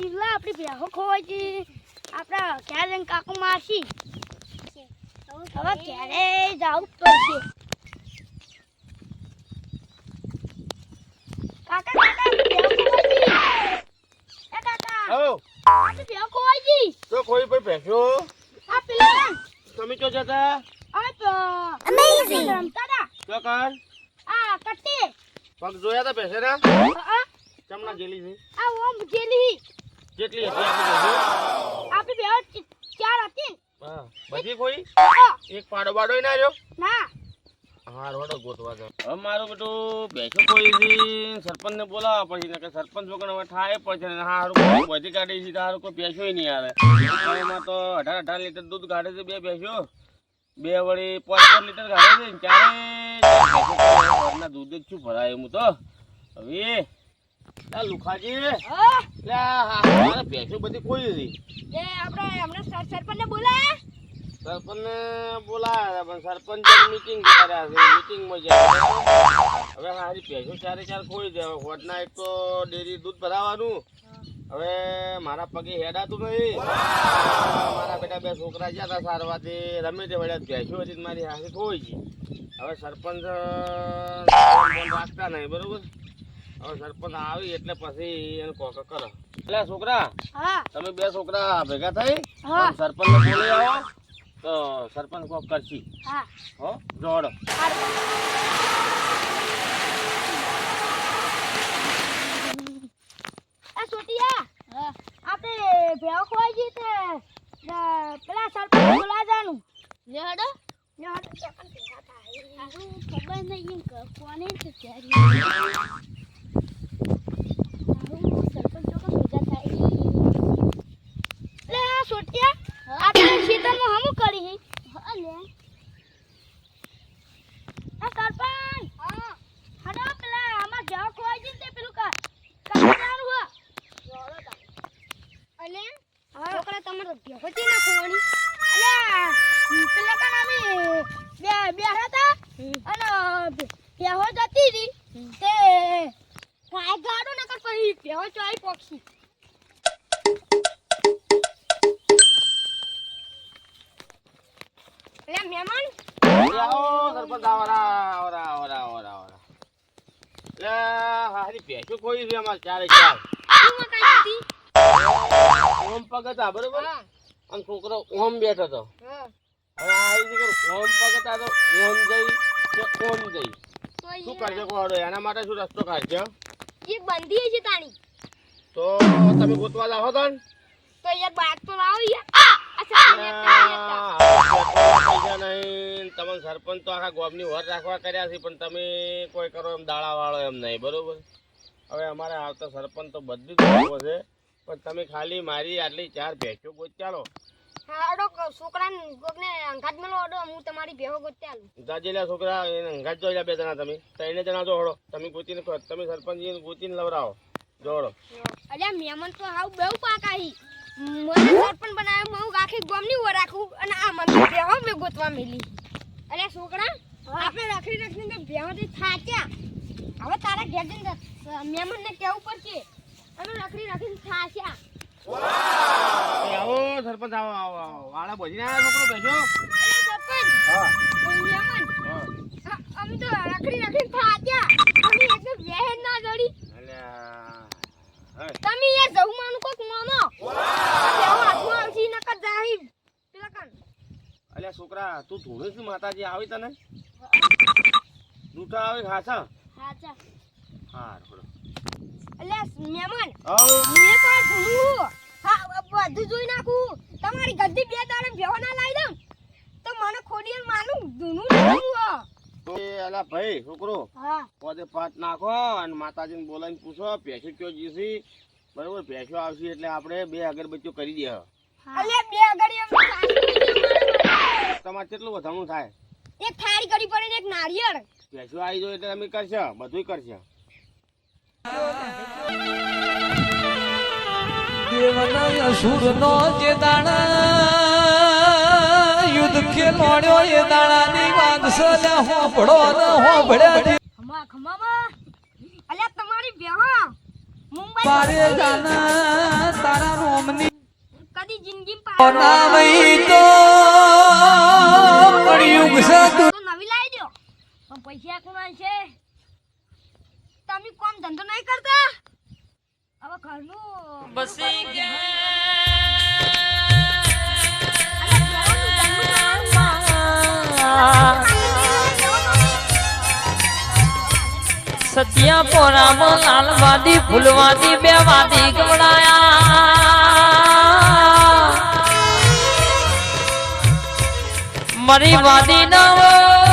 જીવલા આપણી ભેહો ખોવાઈ ગઈ આપણા ક્યારે કાકુ માસી હવે ક્યારે જાવું પડશે કાકા કાકા ભેહો ખોવાઈ ગઈ એ કાકા ઓ આપણી ભેહો ખોવાઈ ગઈ તો કોઈ પર બેસો આ પેલા તમે ક્યાં જતા અમેઝિંગ રમતા હતા તો કર આ કટ્ટી પગ જોયા તા બેસેરા આ ચમના જેલી છે ઓમ જેલી કેટલી હતી આપણી બેસો આપણી ભેહો ચાર હતી હા બધી કોઈ આ એક પાડો બાડો ના રહ્યો ના હા રોડો ગોતવા દો હવે મારું બેટું બેસો કોઈ થી સરપંચ ને બોલાવા પછી ને કે સરપંચ વગર હવે થાય પછી ને હારું બધી કાઢી છે હારું કોઈ બેસો નહીં આવે એમાં તો 18 લીટર દૂધ કાઢે છે બે બેસો બે વળી 5 લીટર કાઢે છે ક્યારે દૂધ જ શું ભરાય એમ તો હવે લુખાજી હા લે મારે બેસો બધી કોઈ હતી એ આપણે હમણાં સરપંચને બોલાયા સરપંચને બોલાયા પણ સરપંચ મીટિંગ કર્યા છે મીટિંગમાં જાય હવે હારી ભેંસો ચારે ચાર ખોઈ દે હોટના એક તો ડેરી દૂધ ભરાવાનું હવે મારા પગે હેડાતું નહીં મારા બેટા બે છોકરા ગયા હતા સારવાથી રમે તે વળ્યા ભેંસો હતી મારી હાથી ખોઈ ગઈ હવે સરપંચ રાખતા નહીં બરોબર હવે સરપંચ આવી એટલે પછી એને કોક કરો એટલે છોકરા હા તમે બે છોકરા ભેગા થઈ હા સરપંચ ને બોલી આવો તો સરપંચ કોક કરશી હા હો જોડો આ સોટિયા આપણે ભેહો ખોઈ ગઈ તે પેલા સરપંચ બોલા જાનું લેડો લેડો પણ ભેગા થાય હારું ખબર નહીં કોને છે ત્યારે સરપંચ ચોક ભેગા થાય લે આ સોટિયા આપણે ખેતરમાં હમું કરી હા લે આ સરપંચ હા હડો પેલા આમાં ભેહો ખોઈ ગઈ તે પેલું કાઢવાનું હો અલે છોકરા તમારો ભેહો થી ના ખોવાની અલે પેલા કાનામી બે હતા અને ભેહો જતી હતી તે કાય ગાડો નકર પછી ભેહો ચોઈ પોક્ષી અલે મહેમાન આવો સરપંચ આવરા લે હારી ભેંસો કોઈ છે અમાર ચારે ચાર શું મકાઈ હતી ઓમ પગ હતા બરોબર અને છોકરો ઓમ બેઠો હતો હા હવે આવી છે કે ઓમ પગ હતા તો ઓમ જઈ કે ઓમ જઈ શું કરશે કોડો એના માટે શું રસ્તો કાઢશે એક બંધી છે તાણી તો તમે ગોતવા જાઓ તો તો યાર બાગ તો લાવો યાર પૈસા નહીં તમને સરપંચ તો આખા ગામની વર રાખવા કર્યા છે પણ તમે કોઈ કરો એમ દાડા વાળો એમ નહીં બરોબર હવે અમારે આવતા સરપંચ તો બધી જ લોકો છે પણ તમે ખાલી મારી આટલી ચાર ભેંસો ગોત ચાલો હાડો છોકરાને કોકને અંગાત મેલો ઓડો હું તમારી ભેહો ગોતે આલું જાજેલા છોકરા એને અંગાત જોઈ બે જણા તમે ત્રણે જણા જો હળો તમે ગોતીને તમે સરપંચ ગોતીને લવરાવો જોડો અલ્યા મહેમાન તો હાવ બહુ પાકાહી મને સરપંચ બનાવ્યો હું આખી ગામની ઓ રાખું અને આ મને ભેહો મે ગોતવા મેલી અલ્યા છોકરા આપણે રખડીને ભેહોથી થાક્યા હવે તારા ઘેર જઈને મહેમાનને કેવું પડશે અમે રખડીને થાક્યા આવો સરપંચ આવો આવો આવો વાળા બોજીને આવ્યા છોકરો બેસો અલ્યા સરપંચ હા કોઈ મહેમાન હા અમે તો રખડીને થાક્યા અમે એકદમ વેહેર ના જડી અલ્યા તમે યાર જવું માનું કોક માનો બેહો હાથમાં આવશી નકર જાહી પેલા કાન અલ્યા છોકરા તું ધૂણે છું માતાજી આવી તને દૂઠા આવે ખાસા હાચા હા થોડો અલ્યા મહેમાન આવો મેં પણ ભૂલું હા બધું જોઈ નાખું તમારી ગદ્દી બે દાડે ભેહો ના લાવી દઉં તો મને ખોડિયલ માનું ધૂનું નાખું તો અલા ભાઈ છોકરો હા પોતે પાટ નાખો અને માતાજીને બોલાવીને પૂછો ભેંસો કયો જીસી બરોબર ભેંસો આવશે એટલે આપણે બે અગરબત્તીઓ કરી દે અલ્યા બે અગડી તમારે કેટલું વધામણું થાય એક થાળી કરી પડે ને એક નારિયેળ ભેંસો આવી જાય એટલે અમે કરશે બધું કરશે દેવના અસુરનો જે દાણા યુદ્ધ ખેલોડ્યો એ દાણાની વાત સજા હોપડો ન હોપડ્યા ખમા ખમામાં અલ્યા તમારી બેહો મુંબઈ પારે જાના જિંદગી નામઈ તો કળિયુગ છે તું. તો નવી લાવી દો પણ પૈસા કોના છે તમે કોમ ધંધો નહીં કરતા હવે ઘરનું બસી સત્યા પોરામાં લાલવાદી ફૂલવાદી બે વાદી ગવડાયા મારી વાદી ના